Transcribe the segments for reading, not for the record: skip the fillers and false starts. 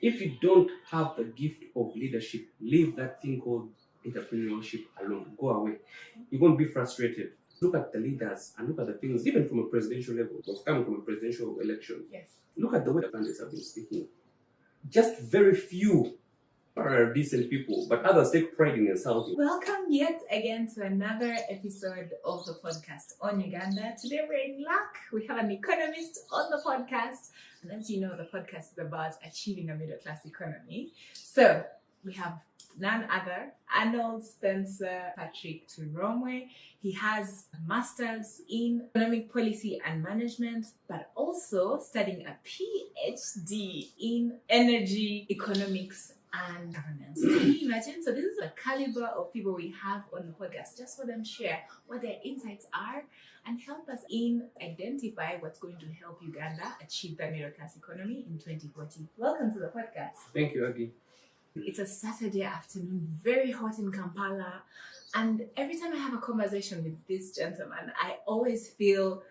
If you don't have the gift of leadership, leave that thing called entrepreneurship alone. Go away. You're going to be frustrated. Look at the leaders and look at the things, even from a presidential level, because coming from a presidential election. Yes. Look at the way the candidates have been speaking. Just very few are decent people, but others take pride in insulting. Welcome yet again to another episode of the podcast on Uganda. Today we're in luck. We have an economist on the podcast. And as you know, the podcast is about achieving a middle-class economy. So we have none other, Arnold Spencer Turwomwe. He has a master's in economic policy and management, but also studying a PhD in energy economics and governance. Can you imagine? So this is the caliber of people we have on the podcast, just for them to share what their insights are and help us in identify what's going to help Uganda achieve the middle class economy in 2040. Welcome to the podcast. Thank you, Aggie. It's a Saturday afternoon, very hot in Kampala, and every time I have a conversation with this gentleman, I always feel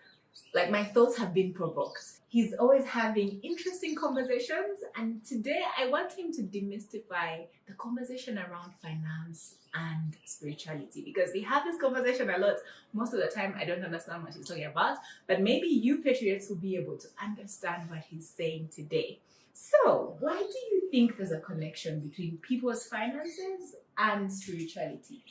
like my thoughts have been provoked. He's always having interesting conversations, and today I want him to demystify the conversation around finance and spirituality, because we have this conversation a lot. Most of the time I don't understand what he's talking about, but maybe you patriots will be able to understand what he's saying today. So, why do you think there's a connection between people's finances and spirituality?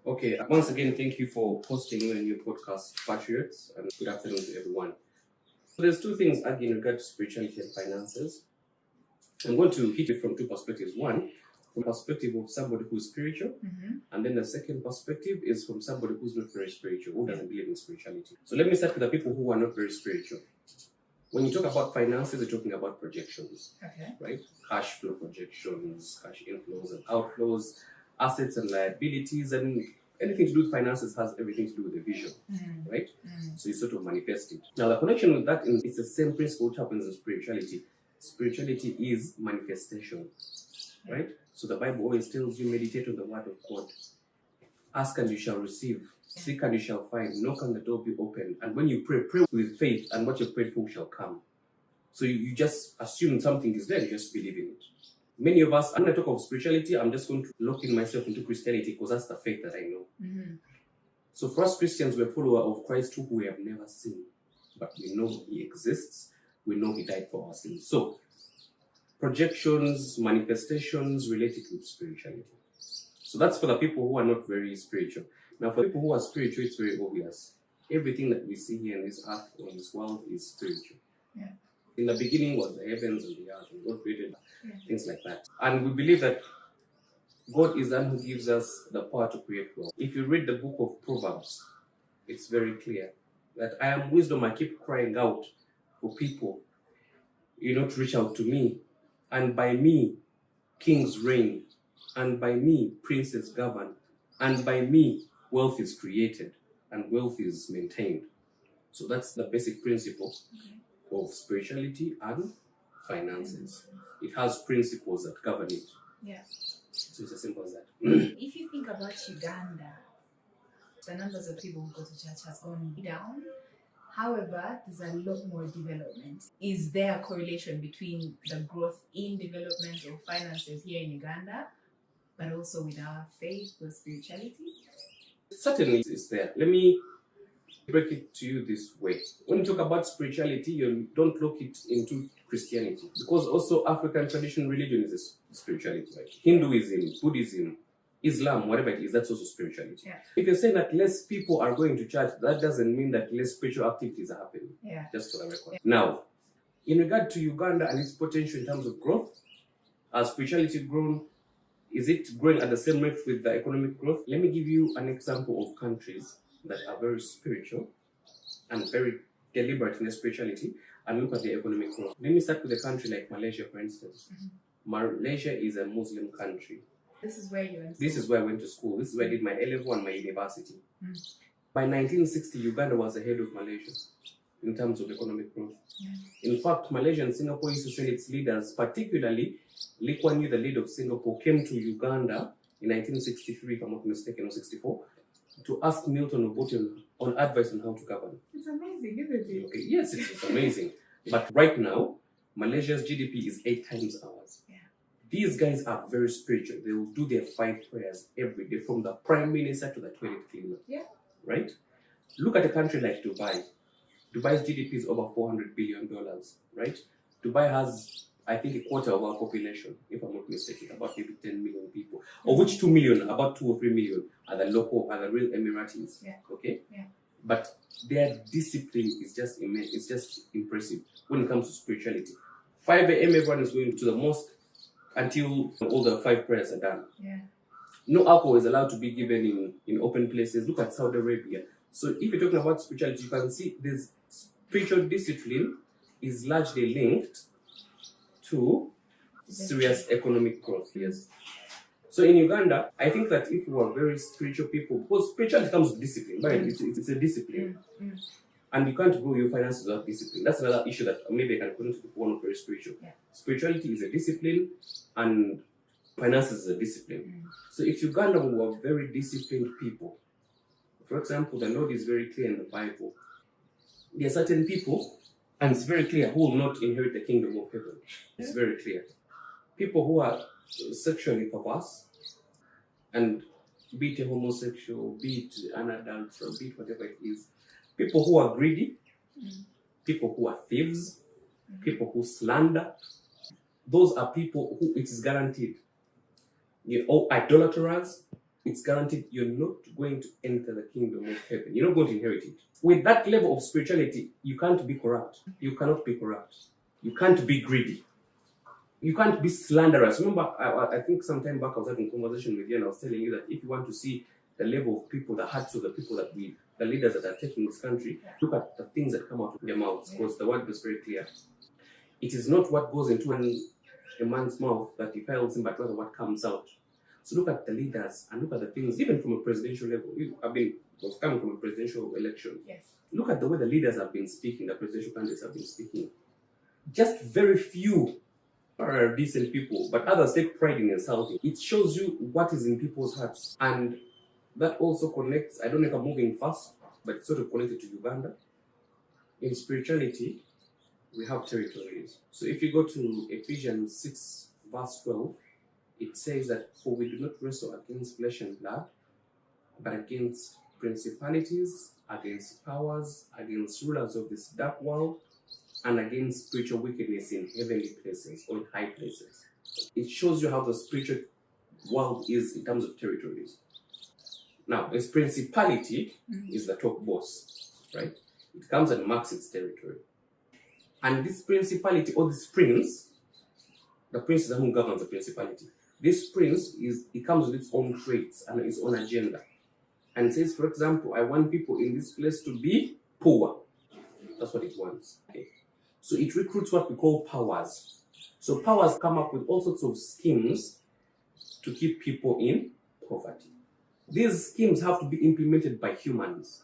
Okay, once again, thank you for hosting me on your podcast, Patriots, and good afternoon to everyone. So there's two things, Aggie, in regard to spirituality and finances. I'm going to hit it from two perspectives. One, from the perspective of somebody who's spiritual, and then the second perspective is from somebody who's not very spiritual, who doesn't believe in spirituality. So let me start with the people who are not very spiritual. When you talk about finances, you're talking about projections, right? Cash flow projections, cash inflows and outflows, assets and liabilities, and anything to do with finances has everything to do with the vision, right? So you sort of manifest it. Now, the connection with that is it's the same principle which happens in spirituality. Spirituality is manifestation, right? So the Bible always tells you, meditate on the word of God. Ask and you shall receive. Seek and you shall find. Knock and the door be opened. And when you pray, pray with faith, and what you prayed for shall come. So you just assume something is there, you just believe in it. Many of us, when I talk of spirituality, I'm just going to lock in myself into Christianity because that's the faith that I know. So for us Christians, we're followers of Christ who we have never seen. But we know he exists. We know he died for our sins. So projections, manifestations related with spirituality. So that's for the people who are not very spiritual. Now, for people who are spiritual, it's very obvious. Everything that we see here in this earth, on this world, is spiritual. In the beginning was the heavens and the earth, and God created things like that. And we believe that God is the one who gives us the power to create wealth. If you read the book of Proverbs, it's very clear that I am wisdom, I keep crying out for people, to reach out to me. And by me, kings reign. And by me, princes govern. And by me, wealth is created and wealth is maintained. So that's the basic principle of spirituality and finances. It has principles that govern it. So it's as simple as that. If you think about Uganda, the numbers of people who go to church has gone down. However, there's a lot more development. Is there a correlation between the growth in development of finances here in Uganda, but also with our faith or spirituality? Certainly it's there. Let me break it to you this way. When you talk about spirituality, you don't look it into Christianity, because also African tradition religion is a spirituality, right? Hinduism, Buddhism, Islam, whatever it is, that's also spirituality. If you're saying that less people are going to church, that doesn't mean that less spiritual activities are happening. Just for the record. Now, in regard to Uganda and its potential in terms of growth, has spirituality grown? Is it growing at the same rate with the economic growth? Let me give you an example of countries that are very spiritual and very deliberate in their spirituality, and look at their economic growth. Let me start with a country like Malaysia, for instance. Malaysia is a Muslim country. This is where you went to This is where I went to school. This is where I did my A-level and my university. By 1960, Uganda was ahead of Malaysia in terms of economic growth. In fact, Malaysia and Singapore used to send its leaders, particularly Lee Kuan Yew, the leader of Singapore, came to Uganda in 1963, if I'm not mistaken, or 64, to ask Milton Obote on advice on how to govern. It's amazing, isn't it? Okay, yes, it's amazing. But right now, Malaysia's GDP is 8 times ours. Yeah. These guys are very spiritual. They will do their 5 prayers every day, from the prime minister to the toilet cleaner. Yeah. Right? Look at a country like Dubai. Dubai's GDP is over $400 billion, right? Dubai has, I think, a quarter of our population, if I'm not mistaken, about maybe 10 million people, of which 2 million, about 2 or 3 million are the real Emiratis. Yeah. Okay? Yeah. But their discipline is just immense. It's just impressive when it comes to spirituality. 5 a.m. everyone is going to the mosque until all the 5 prayers are done. Yeah. No alcohol is allowed to be given in open places. Look at Saudi Arabia. So if you're talking about spirituality, you can see this spiritual discipline is largely linked to serious economic growth. Yes. So in Uganda, I think that if you are very spiritual people, because spirituality comes with discipline, right? It's a discipline. And you can't grow your finances without discipline. That's another issue that maybe I can connect to people who are not very spiritual. Yeah. Spirituality is a discipline and finances is a discipline. So if Uganda were very disciplined people, for example, the Lord is very clear in the Bible. There are certain people, and it's very clear, who will not inherit the kingdom of heaven. It's very clear. People who are sexually perverse, and be it a homosexual, be it an adult, or be it whatever it is. People who are greedy, people who are thieves, people who slander. Those are people who it is guaranteed. Idolaters, it's guaranteed you're not going to enter the kingdom of heaven. You're not going to inherit it. With that level of spirituality, you can't be corrupt. You cannot be corrupt. You can't be greedy. You can't be slanderous. Remember, I think some time back I was having a conversation with you and I was telling you that if you want to see the level of people, the hearts of the people the leaders that are taking this country, look at the things that come out of their mouths, because the word is very clear. It is not what goes into a man's mouth that defiles him, but rather what comes out. So look at the leaders and look at the things, even from a presidential level. Was coming from a presidential election. Yes. Look at the way the leaders have been speaking, the presidential candidates have been speaking. Just very few are decent people, but others take pride in insulting. It shows you what is in people's hearts. And that also connects, I don't know if I'm moving fast, but it's sort of connected to Uganda. In spirituality, we have territories. So if you go to Ephesians 6, verse 12, it says that, for we do not wrestle against flesh and blood, but against principalities, against powers, against rulers of this dark world, and against spiritual wickedness in heavenly places or in high places. It shows you how the spiritual world is in terms of territories. Now, this principality is the top boss, right? It comes and marks its territory. And this principality, or this prince, the prince is the one who governs the principality. This prince, it comes with its own traits and its own agenda. And it says, for example, I want people in this place to be poor. That's what it wants. Okay. So it recruits what we call powers. So powers come up with all sorts of schemes to keep people in poverty. These schemes have to be implemented by humans.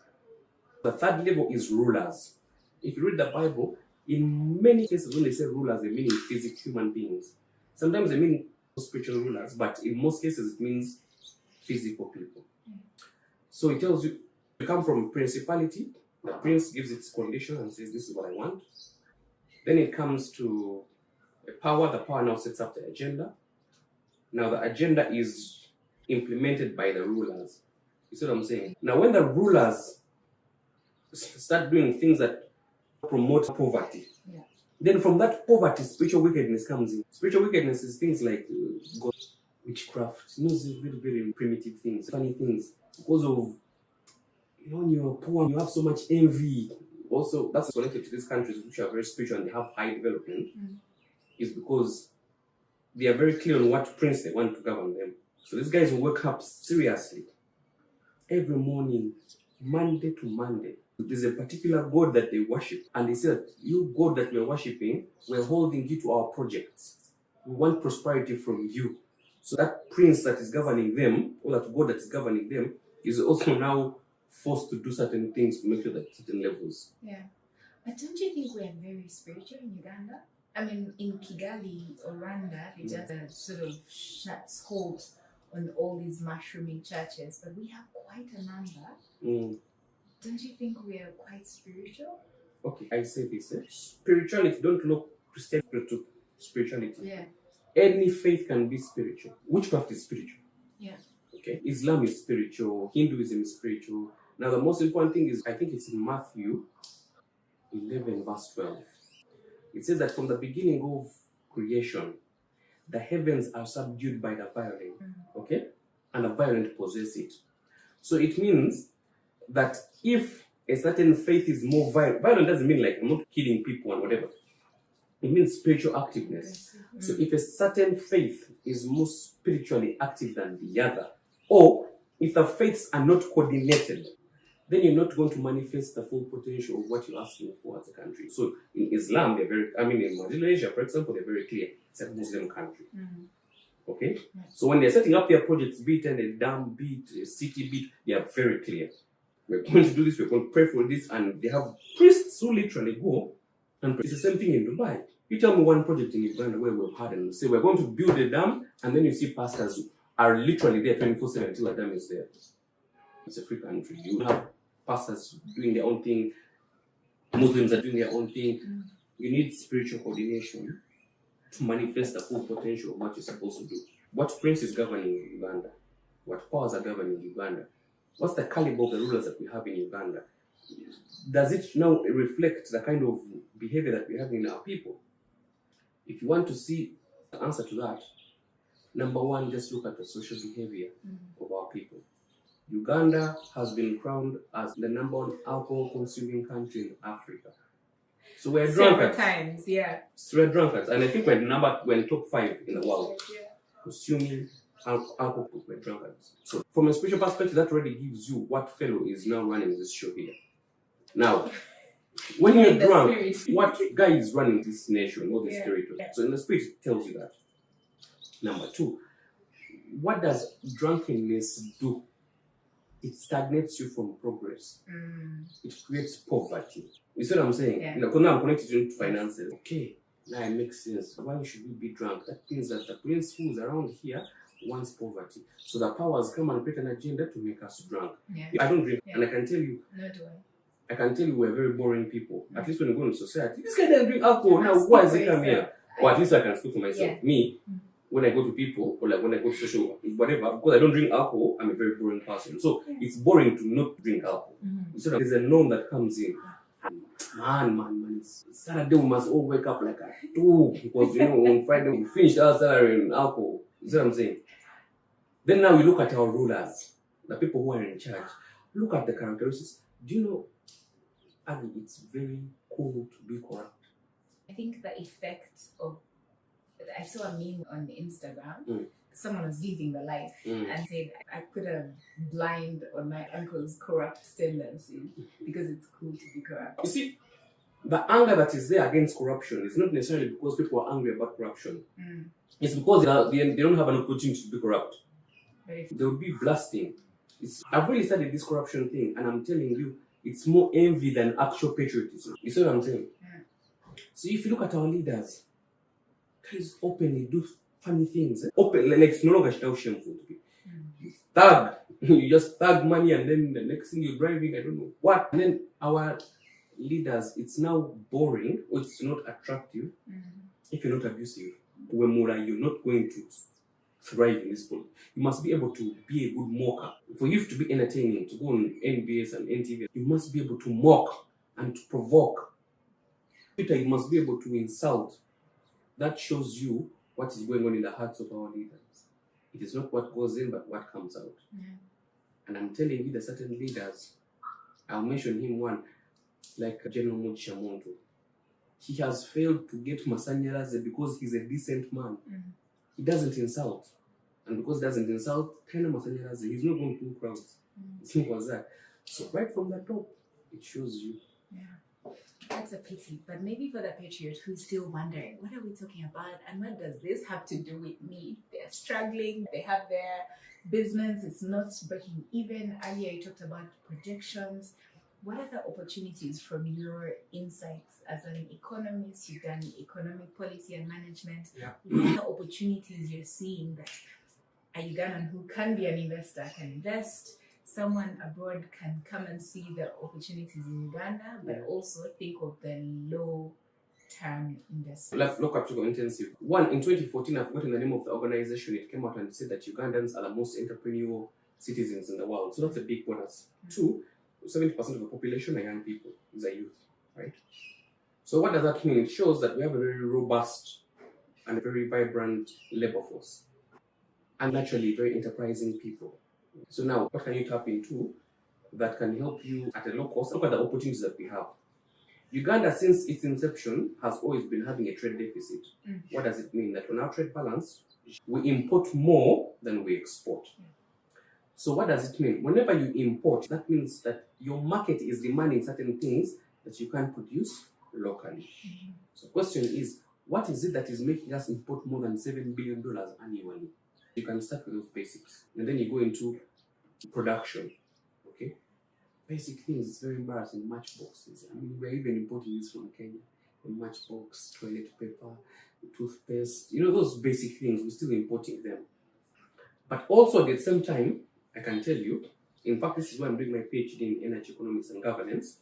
The third level is rulers. If you read the Bible, in many cases when they say rulers, they mean physical human beings. Sometimes they mean spiritual rulers, but in most cases it means physical people. So it tells you come from principality. The prince gives its condition and says, this is what I want. Then it comes to a power. The power now sets up the agenda. Now the agenda is implemented by the rulers. You see what I'm saying? Now when the rulers start doing things that promote poverty, then from that poverty, spiritual wickedness comes in. Spiritual wickedness is things like God, witchcraft, very, very primitive things, funny things. Because of, when you're poor, you have so much envy. Also, that's connected to these countries which are very spiritual and they have high development, is because they are very clear on what prince they want to govern them. So these guys will wake up seriously every morning, Monday to Monday. There's a particular God that they worship, and they say that you God that we're worshiping, we're holding you to our projects. We want prosperity from you. So that prince that is governing them, or that God that is governing them, is also now forced to do certain things to make sure that certain levels. Yeah. But don't you think we're very spiritual in Uganda? I mean, in Kigali or Rwanda, they just sort of shuts holes on all these mushrooming churches, but we have quite a number. Don't you think we are quite spiritual? Okay, I say this. Spirituality, don't look Christianity to spirituality. Yeah. Any faith can be spiritual. Witchcraft is spiritual. Yeah. Okay. Islam is spiritual. Hinduism is spiritual. Now the most important thing is, I think it's in Matthew 11 verse 12. It says that from the beginning of creation, the heavens are subdued by the violent, okay? And the violent possess it. So it means that if a certain faith is more violent doesn't mean like I'm not killing people and whatever. It means spiritual activeness. So if a certain faith is more spiritually active than the other, or if the faiths are not coordinated, then you're not going to manifest the full potential of what you're asking for as a country. So in Islam, in Malaysia, for example, they're very clear. It's a Muslim country. Okay? So when they're setting up their projects, be it a dam, be it a city, be it, they are very clear. We're going to do this, we're going to pray for this, and they have priests who literally go and pray. It's the same thing in Dubai. You tell me one project in Uganda where we've had and say we're going to build a dam, and then you see pastors who are literally there 24/7 until the dam is there. It's a free country. You have pastors doing their own thing, Muslims are doing their own thing. You need spiritual coordination to manifest the full potential of what you're supposed to do. What prince is governing Uganda? What powers are governing Uganda? What's the caliber of the rulers that we have in Uganda? Does it now reflect the kind of behavior that we have in our people? If you want to see the answer to that, number one, just look at the social behavior of our people. Uganda has been crowned as the number one alcohol consuming country in Africa. So we're drunkards. Several times, yeah. So we're drunkards. And I think we're top 5 in the world. Consuming alcohol, we're drunkards. So from a spiritual perspective, that already gives you what fellow is now running this show here. Now, when you're drunk, what guy is running this nation or this territory? So in the spirit, it tells you that. Number 2, what does drunkenness do? It stagnates you from progress. It creates poverty. You see what I'm saying? Yeah. Because now I'm connected to finances. Okay, now it makes sense. Why should we be drunk? That means that the prince who's around here wants poverty. So the powers come and create an agenda to make us drunk. Yeah. I don't drink, and I can tell you. No, do I can tell you we're very boring people. At least when you go into society, this guy doesn't drink alcohol. Now, why does he come here? Or at least I can speak for myself. Me, when I go to people, or like when I go to social, whatever, because I don't drink alcohol, I'm a very boring person. So it's boring to not drink alcohol. So there's a norm that comes in. Man, Saturday we must all wake up like at 2 because on Friday we finished our salary in alcohol. You see what I'm saying? Then now we look at our rulers, the people who are in charge. Look at the characteristics. Do you know, Aggie, it's very cool to be corrupt. I think the effect of, I saw a meme on Instagram. Someone was living the life and said, I put a blind on my uncle's corrupt tendencies because it's cool to be corrupt. You see, the anger that is there against corruption is not necessarily because people are angry about corruption. It's because they don't have an opportunity to be corrupt. They will be blasting. I've really studied this corruption thing, and I'm telling you, it's more envy than actual patriotism. You see what I'm saying? So if you look at our leaders, guys openly do funny things. Open, like it's no longer shameful to be. You thug. You just thug money, and then the next thing you're driving, I don't know what. And then our leaders, it's now boring, or it's not attractive if you're not abusive. Wemura, you're not going to thrive in this world. You must be able to be a good mocker. For you to be entertaining, to go on NBS and NTV, you must be able to mock and to provoke. You must be able to insult. That shows you what is going on in the hearts of our leaders. It is not what goes in, but what comes out. And I'm telling you, the certain leaders, I'll mention him one, like General Montshamonto. He has failed to get Masanyalaze because he's a decent man. He doesn't insult. And because he doesn't insult, kind of Masanyalaze, he's not going to do crowds. Simple as that. So right from the top, it shows you. That's a pity, but maybe for the patriot who's still wondering, what are we talking about and what does this have to do with me? They're struggling, they have their business, it's not breaking even. Earlier you talked about projections. What are the opportunities from your insights as an economist? You've done economic policy and management. What are the opportunities you're seeing that a Ugandan who can be an investor can invest? Someone abroad can come and see the opportunities in Uganda, but also think of the low term investment. Let's look at intensive. One, in 2014, I've forgotten the name of the organization. It came out and said that Ugandans are the most entrepreneurial citizens in the world. So that's a big bonus. Two, 70% of the population are young people. These are youth, right? So what does that mean? It shows that we have a very robust and a very vibrant labor force. And naturally, very enterprising people. So now, what can you tap into that can help you at a low cost? Look at the opportunities that we have. Uganda, since its inception, has always been having a trade deficit. What does it mean? That on our trade balance, we import more than we export. So what does it mean? Whenever you import, that means that your market is demanding certain things that you can't produce locally. So the question is, what is it that is making us import more than $7 billion annually? You can start with those basics. And then you go into production. Okay? Basic things, it's very embarrassing. Matchboxes. I mean, we're even importing this from Kenya. A matchbox, toilet paper, toothpaste. You know, those basic things, we're still importing them. But also at the same time, I can tell you, in fact, this is why I'm doing my PhD in energy economics and governance.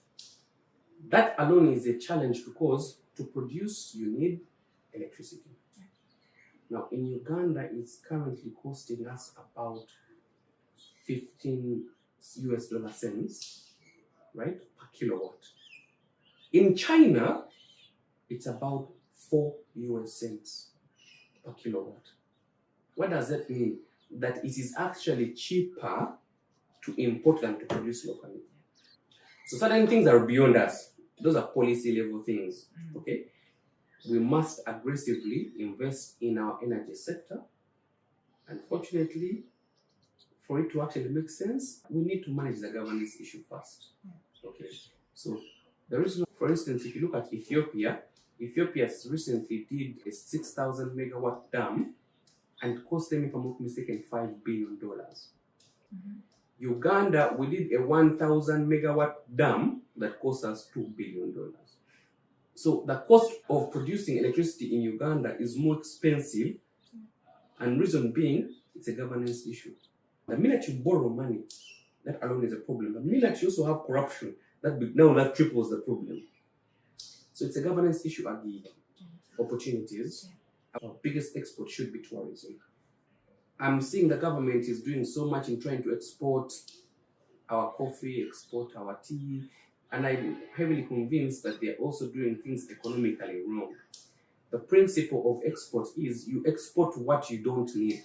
That alone is a challenge because to produce, you need electricity. Now, in Uganda, it's currently costing us about 15 US dollar cents, right, per kilowatt. In China, it's about 4 US cents per kilowatt. What does that mean? That it is actually cheaper to import than to produce locally. So certain things are beyond us. Those are policy level things, okay? We must aggressively invest in our energy sector. Unfortunately, for it to actually make sense, we need to manage the governance issue first. Okay. So there is no, for instance, if you look at Ethiopia recently did a 6,000 megawatt dam and it cost them, if I'm not mistaken, $5 billion. Uganda, we did a 1,000 megawatt dam that cost us $2 billion. So the cost of producing electricity in Uganda is more expensive, and reason being, it's a governance issue. The minute you borrow money, that alone is a problem. The minute you also have corruption, that triples the problem. So it's a governance issue at the opportunities. Our biggest export should be tourism. I'm seeing the government is doing so much in trying to export our coffee, export our tea, and I'm heavily convinced that they're also doing things economically wrong. The principle of export is you export what you don't need.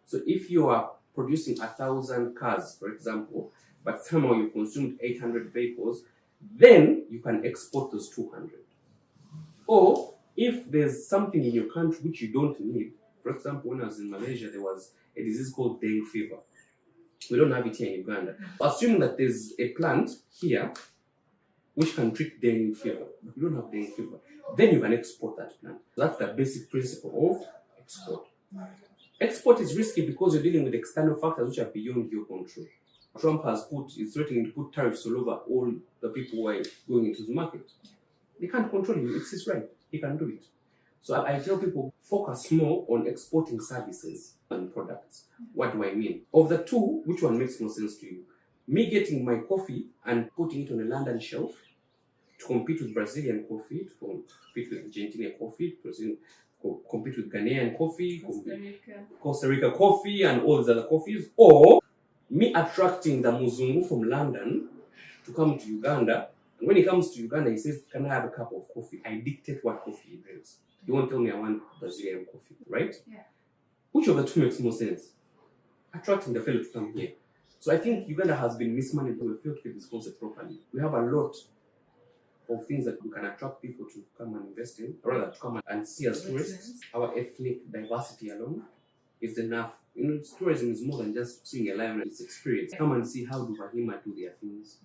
So if you are producing 1,000 cars, for example, but somehow you consumed 800 vehicles, then you can export those 200. Or if there's something in your country which you don't need, for example, when I was in Malaysia, there was a disease called dengue fever. We don't have it here in Uganda. Assuming that there's a plant here which can treat dengue fever, but you don't have dengue fever, then you can export that plant. That's the basic principle of export. Export is risky because you're dealing with external factors which are beyond your control. Trump is threatening to put tariffs all over all the people who are going into the market. They can't control him. It's his right. He can do it. So I tell people, focus more on exporting services and products. What do I mean? Of the two, which one makes more sense to you? Me getting my coffee and putting it on a London shelf to compete with Brazilian coffee, to compete with Argentinian coffee, to compete with Ghanaian coffee, Costa Rica coffee, and all these other coffees, or me attracting the Muzungu from London to come to Uganda. And when he comes to Uganda, he says, "Can I have a cup of coffee?" I dictate what coffee he drinks. He won't tell me I want Brazilian coffee, right? Yeah. Which of the two makes more sense? Attracting the fellow to come here. So I think Uganda has been mismanaged. We failed to get this concept properly. We have a lot of things that we can attract people to come and invest in, or rather to come and see as tourists. Our ethnic diversity alone is enough. You know, tourism is more than just seeing a lion and its experience. Come and see how do Bahima do their things.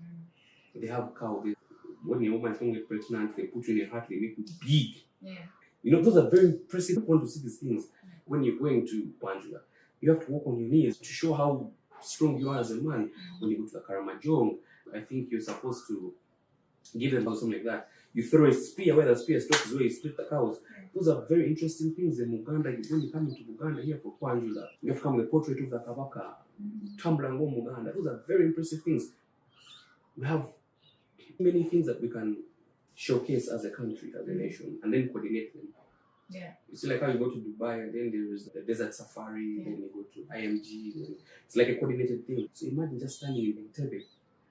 They have cow. When a woman is going to get pregnant, they put you in a hut, they make you big. Yeah. You know, those are very impressive. You want to see these things when you're going to Banjula. You have to walk on your knees to show how strong you are as a man. When you go to the Karamajong, I think you're supposed to give them something like that. You throw a spear where the spear stops, where you split the cows. Those are very interesting things in Uganda. When you come into Uganda here for Kwanjula, you have to come with a portrait of the Kabaka, Tamblango Muganda. Those are very impressive things. We have many things that we can showcase as a country, as a nation, and then coordinate them. Yeah. You see, like how you go to Dubai and then there is the desert safari, then you go to IMG, and it's like a coordinated thing. So imagine just standing in Entebbe,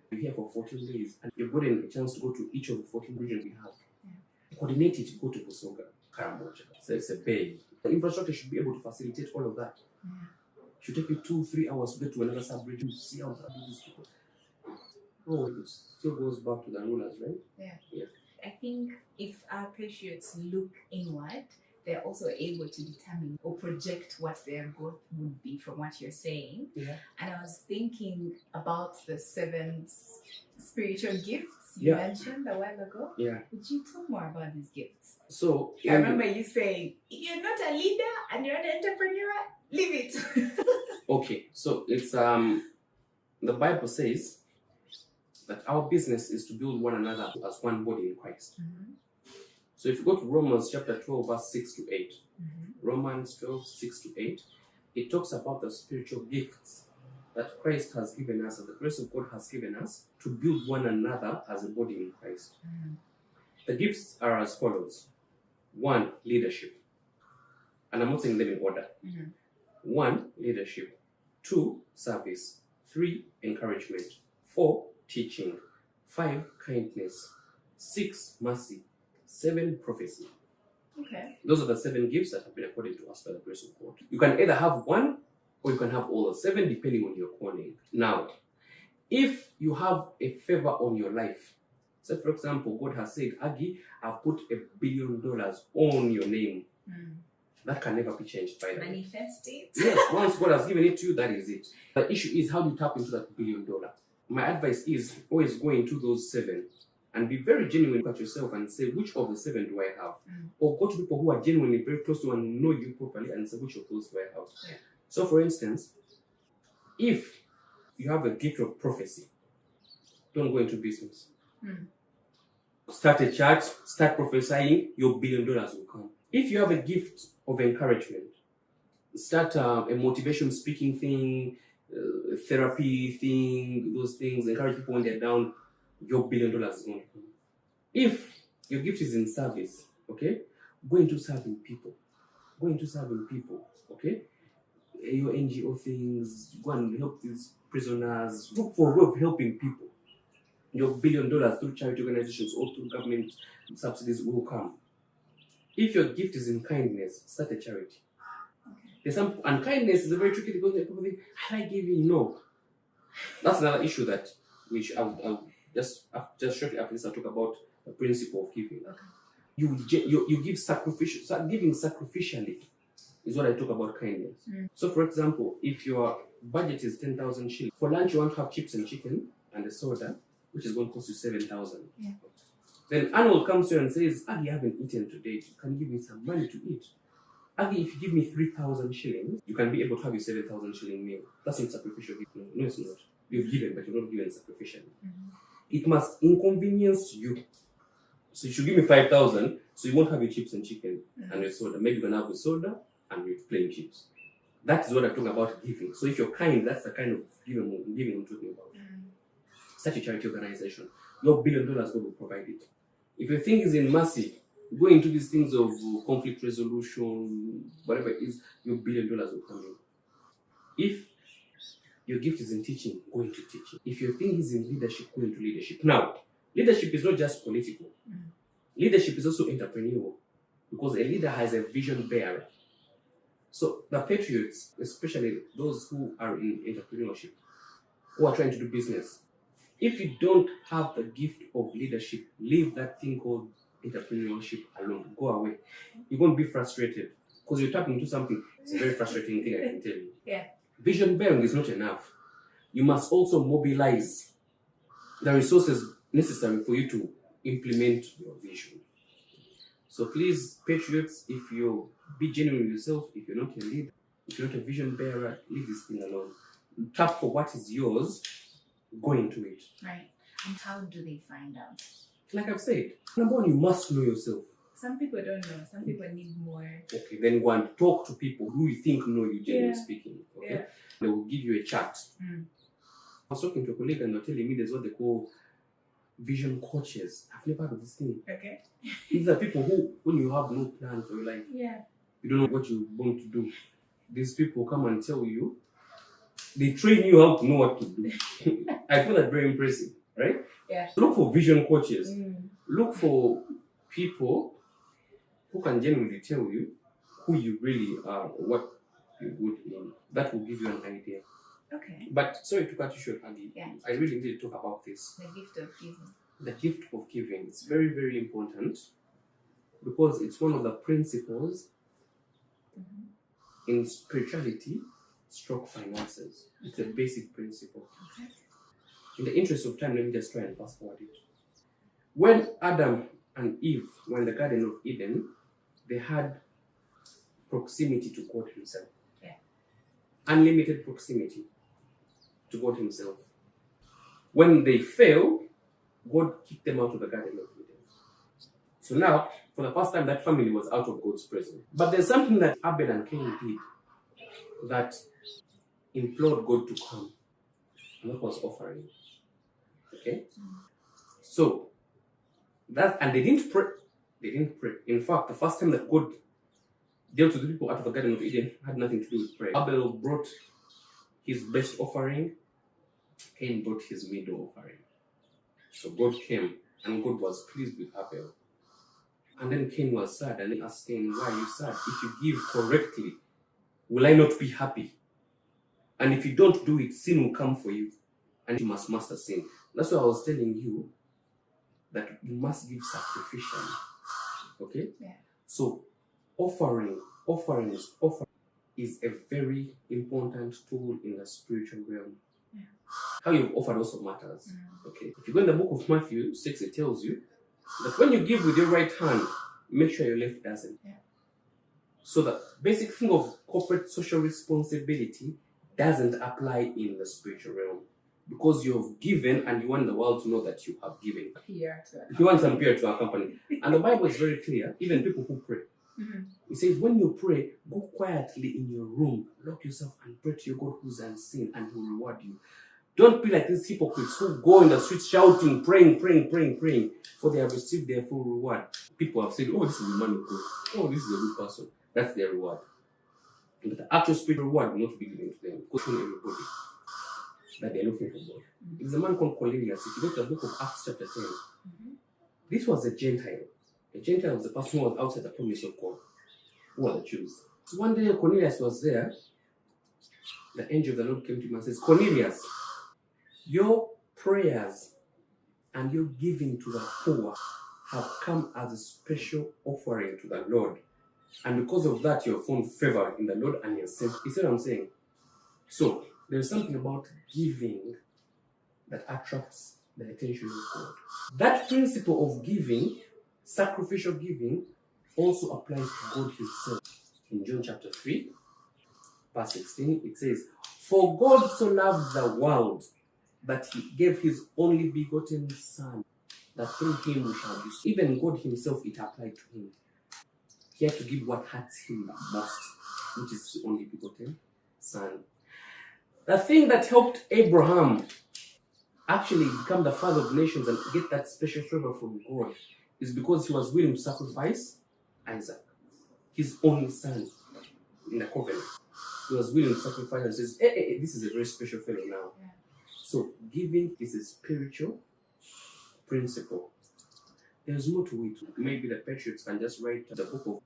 you're here for 14 days, and you've gotten a chance to go to each of the 14 regions we have. Yeah. Coordinate it, go to Busoga, Karamoja. So it's a bay. The infrastructure should be able to facilitate all of that. Yeah. It should take you 2-3 hours to get to another sub-region to see how that is. Oh, it still goes back to the rulers, right? Yeah. I think if our patriots look inward, they're also able to determine or project what their growth would be from what you're saying. Yeah. And I was thinking about the 7 spiritual gifts you mentioned a while ago. Yeah. Would you talk more about these gifts? So I remember you saying, if you're not a leader and you're an entrepreneur, leave it. Okay, so it's the Bible says that our business is to build one another as one body in Christ. Mm-hmm. So if you go to Romans chapter 12, verse 6 to 8, Romans 12, 6 to 8, it talks about the spiritual gifts that Christ has given us, and the grace of God has given us to build one another as a body in Christ. Mm-hmm. The gifts are as follows. 1, leadership. And I'm not saying them in order. Mm-hmm. 1, leadership. 2, service. 3, encouragement. 4, teaching. 5, kindness. 6, mercy. 7, prophecy. Okay. Those are the 7 gifts that have been accorded to us by the grace of God. You can either have one or you can have all the 7 depending on your calling. Now, if you have a favor on your life, so for example, God has said, Aggie, I've put $1 billion on your name. That can never be changed by the way. Manifest it. Yes, once God has given it to you, that is it. The issue is how do you tap into that $1 billion? My advice is always go into those 7 and be very genuine at yourself and say, which of the 7 do I have? Or go to people who are genuinely very close to and know you properly and say, which of those do I have? Yeah. So for instance, if you have a gift of prophecy, don't go into business. Start a church, start prophesying, your $1 billion will come. If you have a gift of encouragement, start a motivation speaking thing, therapy thing, those things, encourage people when they're down, your $1 billion is going to come. If your gift is in service, okay, go into serving people. Go into serving people, okay? Your NGO things, go and help these prisoners. Look for a way of helping people. Your $1 billion through charity organizations or through government subsidies will come. If your gift is in kindness, start a charity. Okay. And kindness is a very tricky because people think, I like giving. No. That's another issue that I'll just shortly after this I'll talk about the principle of giving. Okay. You give sacrificial. Giving sacrificially is what I talk about kindness. So for example, if your budget is 10,000 shillings, for lunch you want to have chips and chicken and a soda, which is going to cost you 7,000. Yeah. Then Arnold comes to you and says, Aggie, you haven't eaten today. You can give me some money to eat. Aggie, if you give me 3,000 shillings, you can be able to have your 7,000 shilling meal. That's not sacrificial giving. No, it's not. You've given, but you're not given sacrificially. It must inconvenience you. So you should give me 5,000, so you won't have your chips and chicken and your soda. Maybe you can have your soda and your plain chips. That is what I'm talking about giving. So if you're kind, that's the kind of giving I'm talking about. Such a charity organization, your $1 billion God will provide it. If your thing is in mercy, go into these things of conflict resolution, whatever it is, your $1 billion will come in. If your gift is in teaching, go into teaching. If your thing is in leadership, go into leadership. Now, leadership is not just political. Leadership is also entrepreneurial because a leader has a vision bearer. So the patriots, especially those who are in entrepreneurship, who are trying to do business, if you don't have the gift of leadership, leave that thing called entrepreneurship alone. Go away. You're going to be frustrated because you're tapping into something. It's a very frustrating thing, I can tell you. Yeah. Vision bearing is not enough. You must also mobilize the resources necessary for you to implement your vision. So please, patriots, if you be genuine with yourself, if you're not a leader, if you're not a vision bearer, leave this thing alone. Tap for what is yours. Go into it. Right. And how do they find out? Like I've said, number one, you must know yourself. Some people don't know. Some people need more. Okay, then go and talk to people who you think know you, generally speaking. Okay, yeah. They will give you a chat. I was talking to a colleague and they're telling me there's what they call vision coaches. I've never heard of this thing. Okay. These are people who, when you have no plan for your life, Yeah. you don't know what you want to do. These people come and tell you, they train you how to know what to do. I find that very impressive, right? Yeah. Look for vision coaches. Mm. Look for people who can genuinely tell you who you really are, or what you're good in. That will give you an idea. Okay. But sorry to cut you short, Andy. Yeah. I really need to talk about this. The gift of giving. The gift of giving. It's very, very important because it's one of the principles in spirituality, stroke finances. It's a basic principle. Okay. In the interest of time, let me just try and fast forward it. When Adam and Eve were in the Garden of Eden, they had proximity to God Himself. Yeah. Unlimited proximity to God Himself. When they failed, God kicked them out of the Garden of Eden. So now, for the first time, that family was out of God's presence. But there's something that Abel and Cain did that implored God to come. And that was offering. Okay? So, and they didn't pray. They didn't pray. In fact, the first time that God dealt with the people out of the Garden of Eden had nothing to do with prayer. Abel brought his best offering. Cain brought his middle offering. So God came and God was pleased with Abel. And then Cain was sad and he asked Cain, why are you sad? If you give correctly, will I not be happy? And if you don't do it, sin will come for you. And you must master sin. That's why I was telling you that you must give sacrificially. Okay? Yeah. So offering is a very important tool in the spiritual realm. Yeah. How you offer also matters. Okay. If you go in the book of Matthew 6, it tells you that when you give with your right hand, make sure your left doesn't. Yeah. So the basic thing of corporate social responsibility doesn't apply in the spiritual realm. Because you've given and you want the world to know that you have given. You want some peer to accompany. And the Bible is very clear, even people who pray. It says, when you pray, go quietly in your room, lock yourself and pray to your God who's unseen and He will reward you. Don't be like these hypocrites who go in the streets shouting, praying, for they have received their full reward. People have said, oh, this is the man of God. Oh, this is a good person. That's their reward. But the actual spiritual reward will not be given to them. Because not everybody that they're looking for God. There's a man called Cornelius. If you go to the book of Acts chapter 10, this was a Gentile. A Gentile was a person who was outside the promise of God. Who are the Jews? So one day Cornelius was there. The angel of the Lord came to him and says, Cornelius, your prayers and your giving to the poor have come as a special offering to the Lord. And because of that, you have found favor in the Lord and you're saved. You see what I'm saying? So, there's something about giving that attracts the attention of God. That principle of giving, sacrificial giving, also applies to God Himself. In John chapter 3, verse 16, it says, for God so loved the world that He gave His only begotten Son, that through Him we shall be. Even God Himself, it applied to Him. He had to give what hurts Him the most, which is His only begotten Son. The thing that helped Abraham actually become the father of nations and get that special favor from God is because he was willing to sacrifice Isaac, his only son, in the covenant. He was willing to sacrifice and says, hey, this is a very special fellow now. Yeah. So giving is a spiritual principle. There's more to it. Maybe the patriots can just write the book of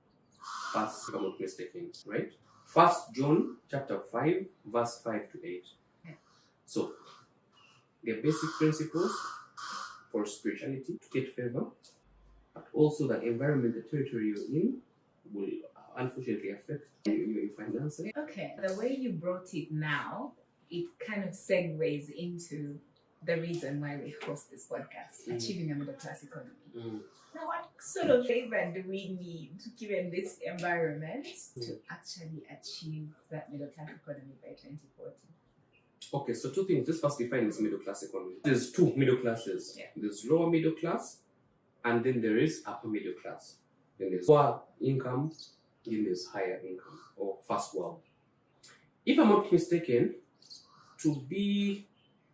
First, if I'm not mistaken, right? 1 John chapter 5, verse 5 to 8. Yeah. So, the basic principles for spirituality to get favor, but also the environment, the territory you're in, will unfortunately affect your finances. Okay, the way you brought it now, it kind of segues into the reason why we host this podcast, Achieving a Middle Class Economy. Now, what sort of favor do we need, given this environment, to actually achieve that middle class economy by 2040? Okay, so two things. Let's first define this middle class economy. There's two middle classes. Yeah. There's lower middle class, and then there is upper middle class. Then there's lower income, then there's higher income, or first world. If I'm not mistaken, to be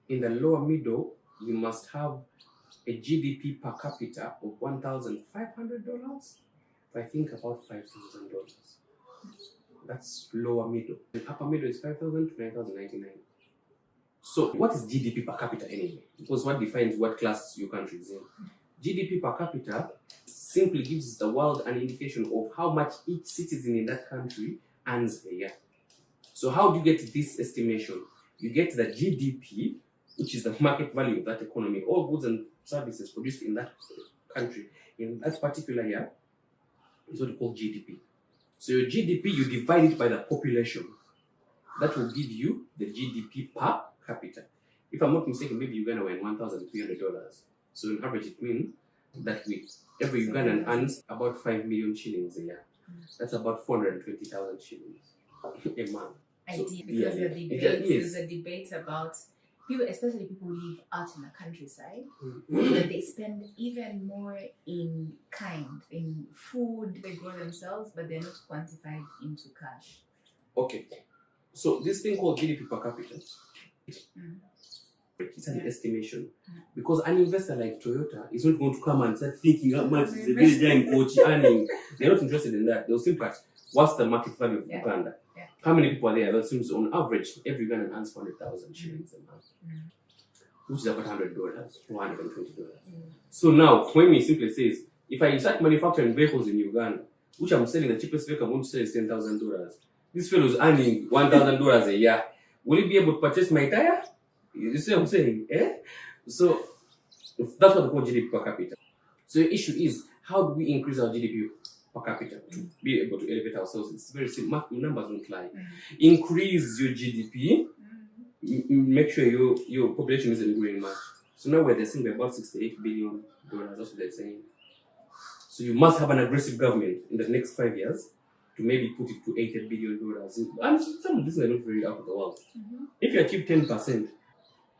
in the lower middle, you must have a GDP per capita of $1,500, I think about $5,000. That's lower middle. And upper middle is 5,000 to 9,099. So what is GDP per capita anyway? Because what defines what class your country is in? GDP per capita simply gives the world an indication of how much each citizen in that country earns a year. So how do you get this estimation? You get the GDP, which is the market value of that economy, all goods and services produced in that country in that particular year is what we call GDP. So your GDP, you divide it by the population. That will give you the GDP per capita. If I'm not mistaken, maybe Uganda were in $1,300. So on average, it means that every Ugandan earns about 5 million shillings a year. That's about 420,000 shillings a month. There's a debate about people, especially people who live out in the countryside, that they spend even more in food they grow themselves, but they're not quantified into cash. Okay, so this thing called GDP per capita, it's an estimation, because an investor like Toyota is not going to come and start thinking how much is a very giant coach earning. They're not interested in that. They'll simply ask, what's the market value of Uganda? How many people are there? That seems on average, every Ugandan earns 400,000 shillings a month, which is about $100, $120. So now, when me simply says, if I start manufacturing vehicles in Uganda, which I'm selling the cheapest vehicle I'm going to sell is $10,000, this fellow is earning $1,000 a year. Will he be able to purchase my tire? You see what I'm saying? So that's what we call GDP per capita. So the issue is, how do we increase our GDP per capita to be able to elevate ourselves? It's very simple. Numbers don't lie. Increase your GDP. Make sure your population isn't growing much. So now they're saying we're about $68 billion. That's what they're saying. So you must have an aggressive government in the next 5 years to maybe put it to $80 billion. And some of these are not very out of the world. If you achieve 10%,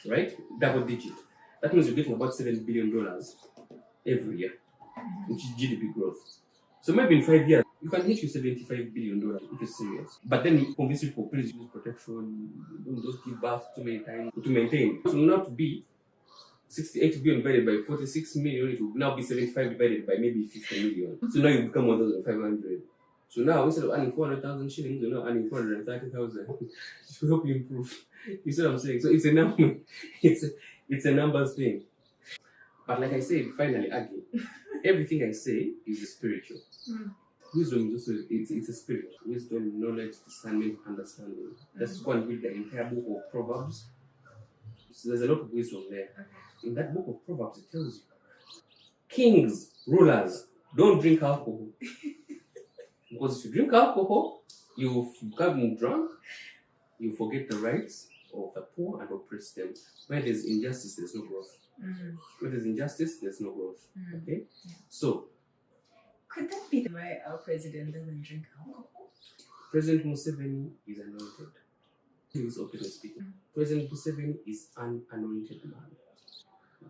right, double digit, that means you're getting about $7 billion every year, which is GDP growth. So maybe in 5 years, you can hit your $75 billion if you're serious. But then you convince people, please use protection, don't give birth too many times to maintain. It will not be 68 billion divided by 46 million, it will now be 75 divided by maybe 50 million. So now you become 1,500. So now instead of earning 400,000 shillings, you're now earning 430,000. It will help you improve. You see what I'm saying? So it's a number, it's a numbers thing. But like I said, finally, again, everything I say is spiritual. Wisdom is also it's a spirit. Wisdom, knowledge, discernment, understanding. Let's go and read the entire book of Proverbs. So there's a lot of wisdom there. In that book of Proverbs, it tells you, kings, rulers, don't drink alcohol. Because if you drink alcohol, you become drunk, you forget the rights of the poor and oppress them. Where there's injustice, there's no growth. Where there's injustice, there's no growth. Okay? So, could that be why our president doesn't drink alcohol? President Museveni is anointed. He is openly speaking. President Museveni is an anointed man.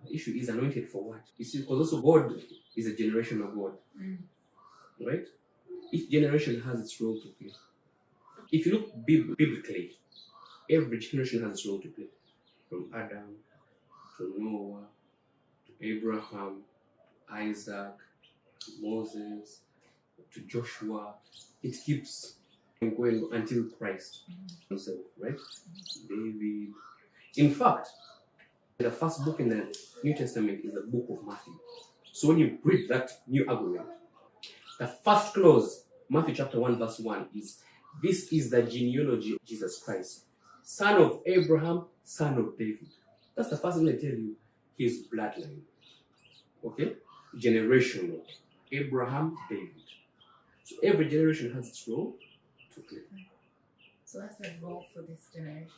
The issue is anointed for what? You see, because also God is a generational God. Right? Each generation has its role to play. If you look biblically, every generation has its role to play. From Adam to Noah to Abraham, Isaac, to Moses, to Joshua. It keeps going until Christ himself, right? David. In fact, the first book in the New Testament is the book of Matthew. So when you read that new agreement, the first clause, Matthew chapter 1 verse 1 is, this is the genealogy of Jesus Christ, son of Abraham, son of David. That's the first thing they tell you, his bloodline. Okay? Generational. Abraham, David. So every generation has its role to play. So what's the role for this generation?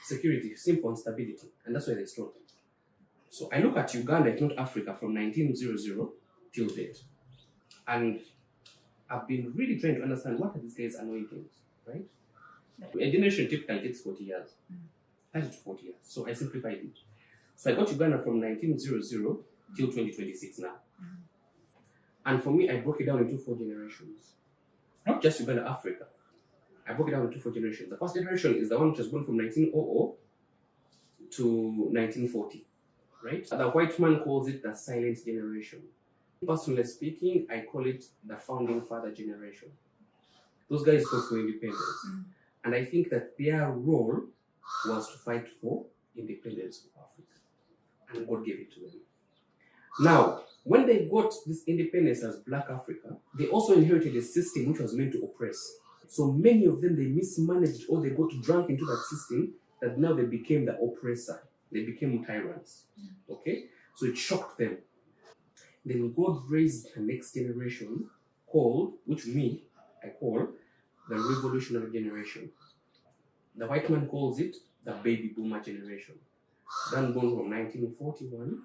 Security, simple, and stability. And that's why they struggle. So I look at Uganda, if not Africa, from 1900 till date. And I've been really trying to understand what are these guys' anointings, right? A generation typically takes 40 years. 30 to 40 years. So I simplified it. So I got Uganda from 1900 till 2026 now. And for me, I broke it down into 4 generations. Not just Uganda, Africa. I broke it down into 4 generations. The first generation is the one which was born from 1900 to 1940. right? The white man calls it the silent generation. Personally speaking, I call it the founding father generation. Those guys fought for independence. And I think that their role was to fight for independence of Africa. And God gave it to them. Now, when they got this independence as Black Africa, they also inherited a system which was meant to oppress. So many of them, they mismanaged or they got drunk into that system that now they became the oppressor. They became tyrants. Okay? So it shocked them. Then God raised the next generation called, which I call the revolutionary generation. The white man calls it the baby boomer generation. Then born from 1941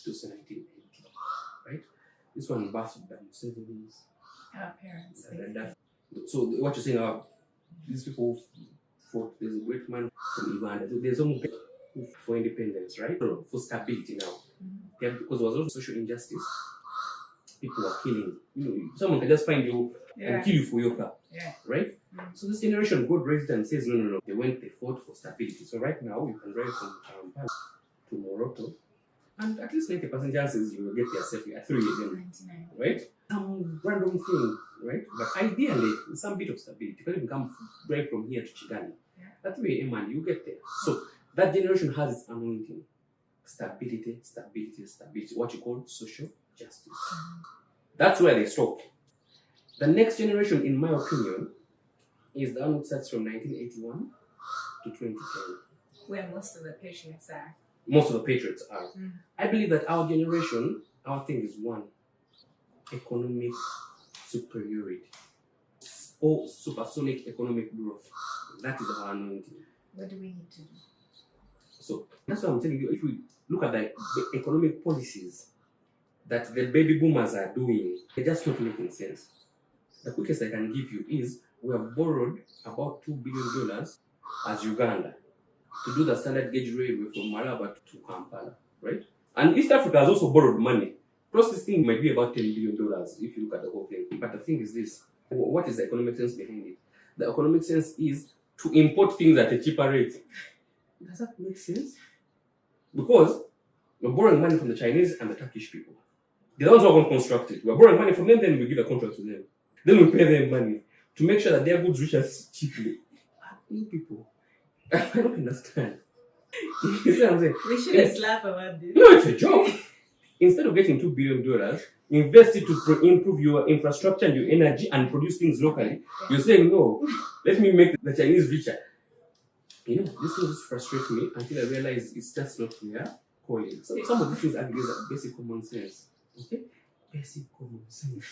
to 1980. Right? This one birthed the 70s. Our parents. So what you're saying are these people fought. There's a great man from Uganda. There's some for independence, right? For stability now. Yeah, because there was also social injustice. People were killing. Someone can just find you and kill you for your car. Yeah. Right? So this generation, God raised them and says, no. They fought for stability. So right now, you can drive from Kampala to Morocco, and at least 90% chances you will get there safely at 3 a.m. 99. Right? Some random thing, right? But ideally, some bit of stability. You can even come drive from here to Chigani. At 3 a.m. and you get there. So that generation has its anointing. Stability. What you call social justice. That's where they stop. The next generation, in my opinion, is the one which starts from 1981 to 2010. Where most of the patriots are. Most of the patriots are. I believe that our generation, our thing is one: economic superiority or supersonic economic growth. That is our anointing. What do we need to do? So that's what I'm telling you. If we look at the economic policies that the baby boomers are doing, they're just not making sense. The quickest I can give you is we have borrowed about $2 billion as Uganda to do the standard gauge railway from Malaba to Kampala, right? And East Africa has also borrowed money. Plus, this thing might be about $10 billion if you look at the whole thing. But the thing is this: what is the economic sense behind it? The economic sense is to import things at a cheaper rate. Does that make sense? Because we're borrowing money from the Chinese and the Turkish people. They're the ones who are going to construct it. We're borrowing money from them, then we give a contract to them. Then we pay them money to make sure that their goods reach us cheaply. You people, I don't understand. You see what I'm saying? We shouldn't laugh about this. No, it's a joke. Instead of getting $2 billion, invest it to improve your infrastructure and your energy and produce things locally. You're saying, no, let me make the Chinese richer. This thing just frustrates me until I realize it's just not their calling. So some of the things are basic common sense. Okay? Basic common sense.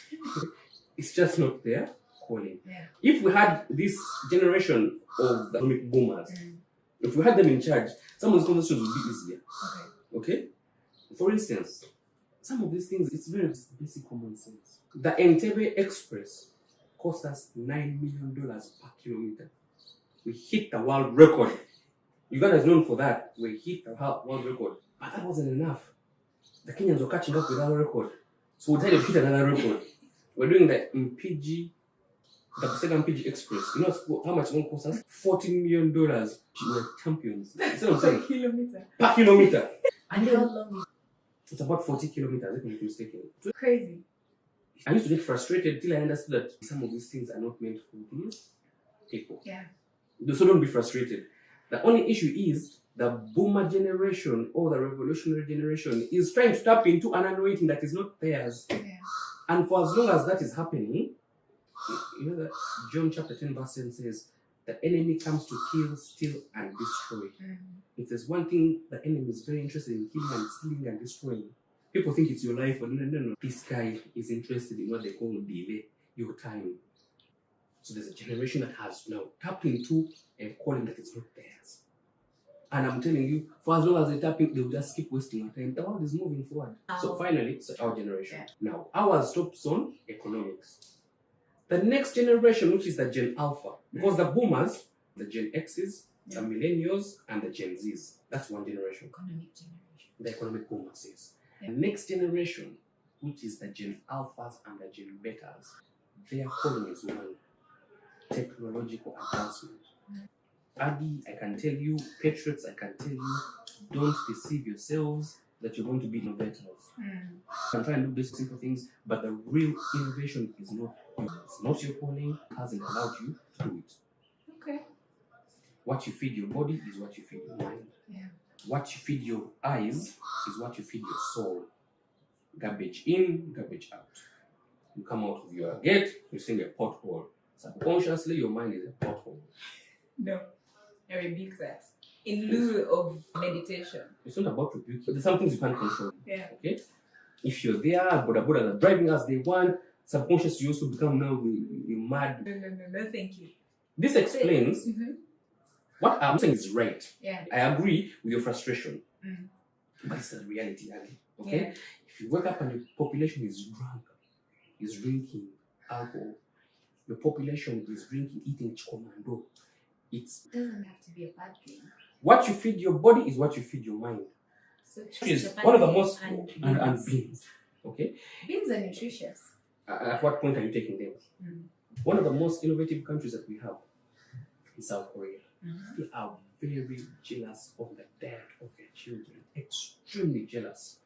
It's just not their calling. Yeah. If we had this generation of the economic boomers, if we had them in charge, some of these conversations would be easier. Okay? For instance, some of these things, it's very basic common sense. The Entebbe Express cost us $9 million per kilometer. We hit the world record. Uganda is known for that. We hit the world record. But that wasn't enough. The Kenyans were catching up with our record. So we decided to hit another record. We're doing the MPG, the second MPG Express. You know how much it cost us? $14 million. We're champions. That's what I'm saying. Per kilometer. And how long is It's about 40 kilometers, if I'm not mistaken. it? Crazy. I used to get frustrated till I understood that some of these things are not meant for these people. Yeah. So don't be frustrated. The only issue is the boomer generation or the revolutionary generation is trying to tap into an anointing that is not theirs. Yeah. And for as long as that is happening, you know that John chapter 10 verse 10 says, the enemy comes to kill, steal, and destroy. If there's one thing the enemy is very interested in killing and stealing and destroying, people think it's your life, but no. This guy is interested in what they call delay, your time. So there's a generation that has now tapped into a calling that is not theirs. And I'm telling you, for as long as they tap in, they'll just keep wasting our time. The world is moving forward. So finally, it's our generation. Yeah. Now, ours stops on economics. The next generation, which is the Gen Alpha, because the boomers, the Gen X's, the millennials, and the Gen Zs, that's one generation. Economic generation. The economic boomers is. The next generation, which is the Gen Alphas and the Gen Betas, their calling is one: technological advancement. Adi, I can tell you, patriots, I can tell you, don't deceive yourselves. that you're going to be innovators. I'm trying to do these simple things, but the real innovation is not you. It's not your calling, hasn't allowed you to do it. Okay. What you feed your body is what you feed your mind. Yeah. What you feed your eyes is what you feed your soul. Garbage in, garbage out. You come out of your gate, you see a pothole. Subconsciously, your mind is a pothole. No, I rebuke that. In lieu of meditation. It's not about rebuking. There's some things you can't control. Yeah. Okay? If you're there, Boda are driving as they want, subconscious you also become now mad. No, thank you. This explains what I'm saying is right. Yeah. I agree with your frustration. But it's the reality, Ali. Okay? Yeah. If you wake up and your population is drunk, is drinking alcohol, your population is drinking, eating chikomando, it doesn't have to be a bad thing. What you feed your body is what you feed your mind. So Which is one of the most and beans. Okay? Beans are nutritious. At what point are you taking them? One of the most innovative countries that we have is South Korea. They are very jealous of the diet of their children. Extremely jealous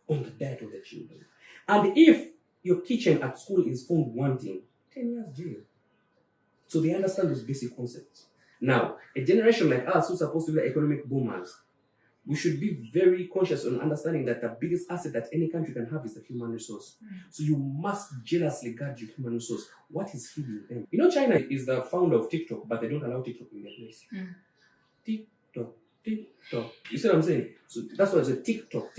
on the diet of their children. And if your kitchen at school is found wanting, 10 years jail. So they understand those basic concepts. Now, a generation like us who's supposed to be the economic boomers, we should be very conscious on understanding that the biggest asset that any country can have is the human resource. So you must jealously guard your human resource. What is feeding them? You know, China is the founder of TikTok, but they don't allow TikTok in their place. TikTok. You see what I'm saying? So that's why I said TikTok.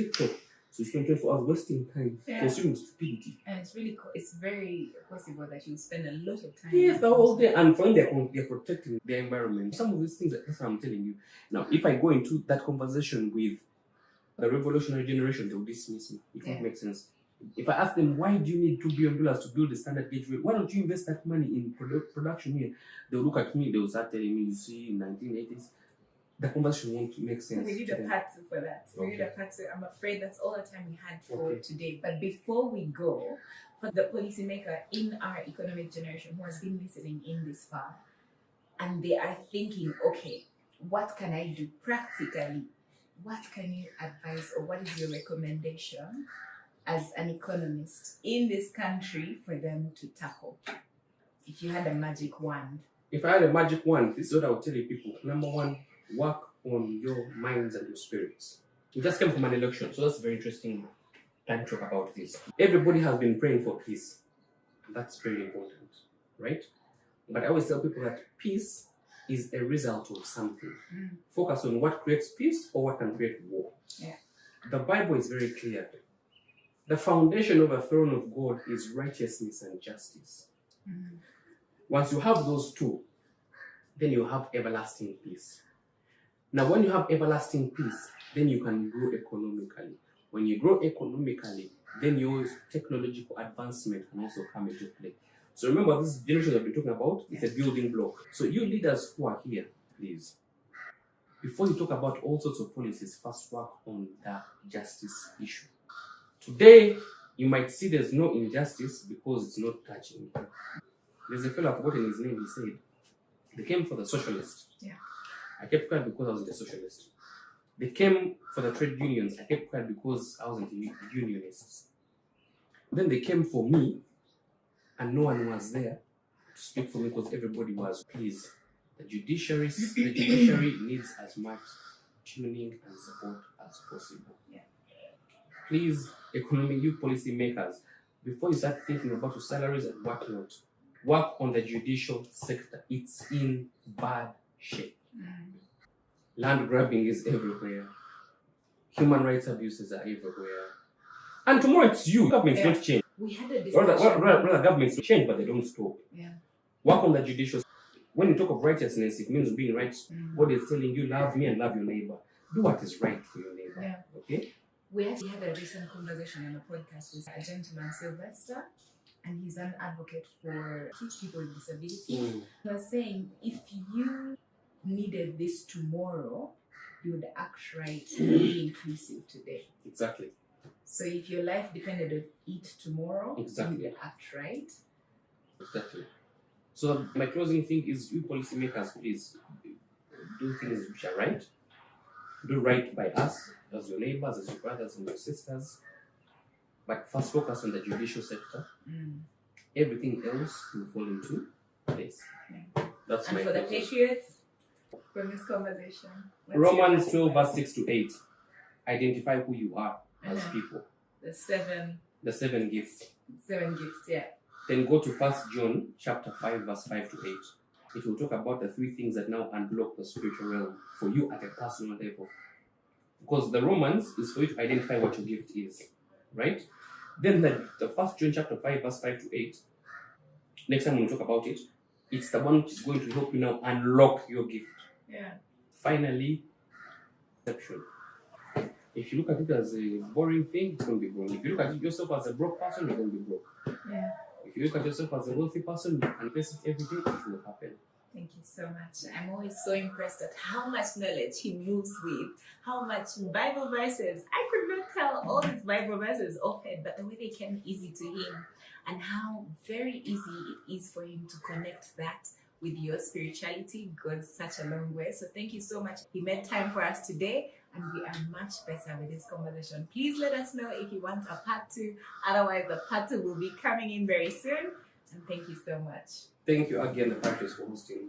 So you spend 24 hours wasting time consuming stupidity. And it's very possible that you spend a lot of time. Yes, the whole day. And for them, they're protecting their environment. Some of these things, that's what I'm telling you. Now, if I go into that conversation with the revolutionary generation, they will dismiss me. It won't make sense. If I ask them, why do you need $2 billion to build a standard gauge rail? Why don't you invest that money in production here? They'll look at me, they'll start telling me, you see, in 1980s, the conversation won't make sense. We need a part two for that. We need a part two. I'm afraid that's all the time we had for today. But before we go, for the policymaker in our economic generation who has been listening in this far, and they are thinking, okay, what can I do practically? What can you advise, or what is your recommendation as an economist in this country for them to tackle? If you had a magic wand. If I had a magic wand, this is what I would tell you people. Number one, work on your minds and your spirits. We just came from an election, so that's a very interesting time to talk about this. Everybody has been praying for peace. That's very important, right? But I always tell people that peace is a result of something. Focus on what creates peace or what can create war. Yeah. The Bible is very clear. The foundation of a throne of God is righteousness and justice. Once you have those two, then you have everlasting peace. Now, when you have everlasting peace, then you can grow economically. When you grow economically, then your technological advancement can also come into play. So remember, this generation that we're talking about is a building block. So you leaders who are here, please, before you talk about all sorts of policies, first work on the justice issue. Today, you might see there's no injustice because it's not touching you. There's a fellow, I've forgotten his name, he said, they came for the socialists. Yeah. I kept quiet because I was a socialist. They came for the trade unions. I kept quiet because I wasn't a unionist. Then they came for me, and no one was there to speak for me because everybody was pleased. The judiciary needs as much tuning and support as possible. Yeah. Please, you policy makers, before you start thinking about your salaries and whatnot, work on the judicial sector. It's in bad shape. Land grabbing is everywhere. Human rights abuses are everywhere. And tomorrow it's you. Governments don't change. We had a discussion. Rather, governments change, but they don't stop. Yeah. Work on the judicial. When you talk of righteousness, it means being right. God is telling you, love me and love your neighbor. Do what is right for your neighbor. Yeah. Okay? We actually had a recent conversation on a podcast with a gentleman, Sylvester, and he's an advocate for teach people with disabilities. He was saying, if you needed this tomorrow, you would act right and be inclusive today. Exactly. So if your life depended on it tomorrow, you would act right. Exactly. So my closing thing is, you policymakers, please do things which are right. Do right by us, as your neighbors, as your brothers and your sisters. But first focus on the judicial sector. Everything else will fall into place. Yeah. That's And my for the process. patriots, from this conversation, what's Romans your 12, verse 6 to 8. Identify who you are as people. The seven gifts. gifts, yeah. Then go to 1 John chapter 5, verse 5 to 8. It will talk about the 3 things that now unblock the spiritual realm for you at a personal level. Because the Romans is for you to identify what your gift is. Right? Then the 1 John chapter 5, verse 5 to 8. Next time we'll talk about it. It's the one which is going to help you now unlock your gift. Yeah. Finally, perception. If you look at it as a boring thing, it's going to be boring. If you look at yourself as a broke person, you're going to be broke. Yeah. If you look at yourself as a wealthy person, you manifest it every day, it will happen. Thank you so much. I'm always so impressed at how much knowledge he moves with, how much Bible verses. I could not tell all these Bible verses offhand, but the way they came easy to him, and how very easy it is for him to connect that with your spirituality goes such a long way. So thank you so much. He made time for us today, and we are much better with this conversation. Please let us know if you want a part 2. Otherwise, the part 2 will be coming in very soon. And thank you so much. Thank you again, the Patriots, for hosting.